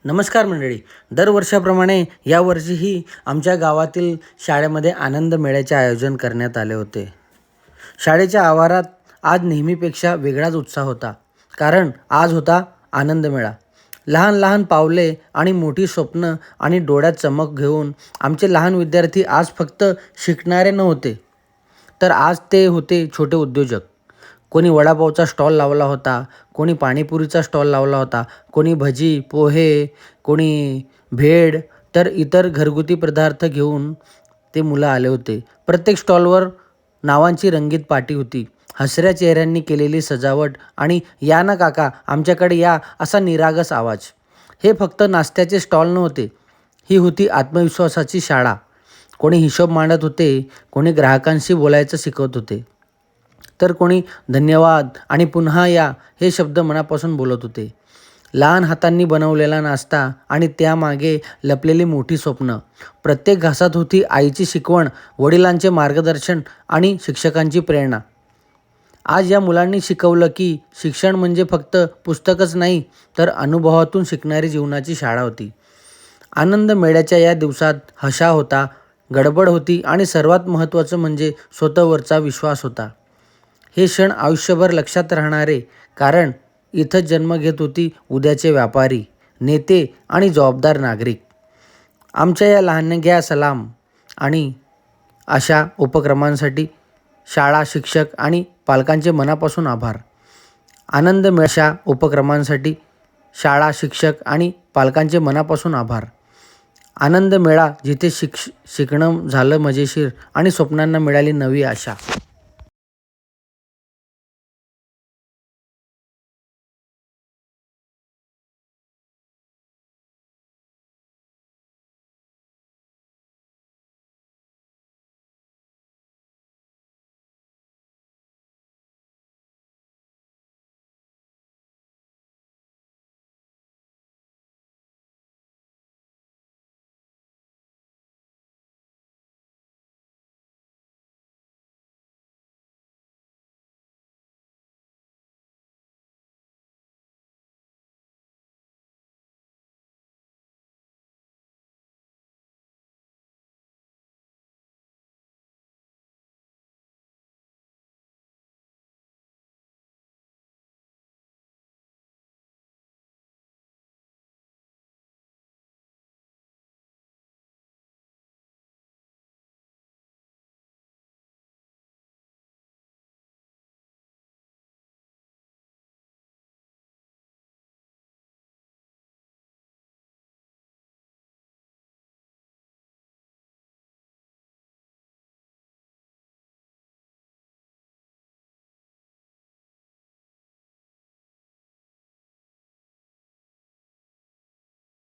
नमस्कार मंडळी. दरवर्षाप्रमाणे यावर्षीही आमच्या गावातील शाळेमध्ये आनंद मेळ्याचे आयोजन करण्यात आले होते. शाळेच्या आवारात आज नेहमीपेक्षा वेगळाच उत्साह होता, कारण आज होता आनंद मेळा. लहान लहान पावले आणि मोठी स्वप्न आणि डोळ्यात चमक घेऊन आमचे लहान विद्यार्थी आज फक्त शिकणारे नव्हते, तर आज ते होते छोटे उद्योजक. कोणी वडापावचा स्टॉल लावला होता, कोणी पाणीपुरीचा स्टॉल लावला होता, कोणी भजी, पोहे, कोणी भेळ, तर इतर घरगुती पदार्थ घेऊन ते मुलं आले होते. प्रत्येक स्टॉलवर नावांची रंगीत पाटी होती, हसऱ्या चेहऱ्यांनी केलेली सजावट आणि "या ना काका, आमच्याकडे या" असा निरागस आवाज. हे फक्त नाश्त्याचे स्टॉल नव्हते, ही होती आत्मविश्वासाची शाळा. कोणी हिशोब मांडत होते, कोणी ग्राहकांशी बोलायचं शिकवत होते, तर कोणी "धन्यवाद" आणि "पुन्हा या" हे शब्द मनापासून बोलत होते. लहान हातांनी बनवलेला नाश्ता आणि त्यामागे लपलेली मोठी स्वप्न. प्रत्येक घासात होती आईची शिकवण, वडिलांचे मार्गदर्शन आणि शिक्षकांची प्रेरणा. आज या मुलांनी शिकवलं की शिक्षण म्हणजे फक्त पुस्तकच नाही, तर अनुभवातून शिकणारी जीवनाची शाळा होती. आनंद मेळ्याच्या या दिवसात हशा होता, गडबड होती आणि सर्वात महत्त्वाचं म्हणजे स्वतःवरचा विश्वास होता. हे क्षण आयुष्यभर लक्षात राहणारे, कारण इथंच जन्म घेत होती उद्याचे व्यापारी, नेते आणि जबाबदार नागरिक. आमच्या या लहानग्या सलाम आणि अशा उपक्रमांसाठी शाळा, शिक्षक आणि पालकांचे मनापासून आभार. आनंद मेळ्याच्या उपक्रमांसाठी शाळा, शिक्षक आणि पालकांचे मनापासून आभार. आनंद मेळा, जिथे शिकणं झालं मजेशीर आणि स्वप्नांना मिळाली नवी आशा.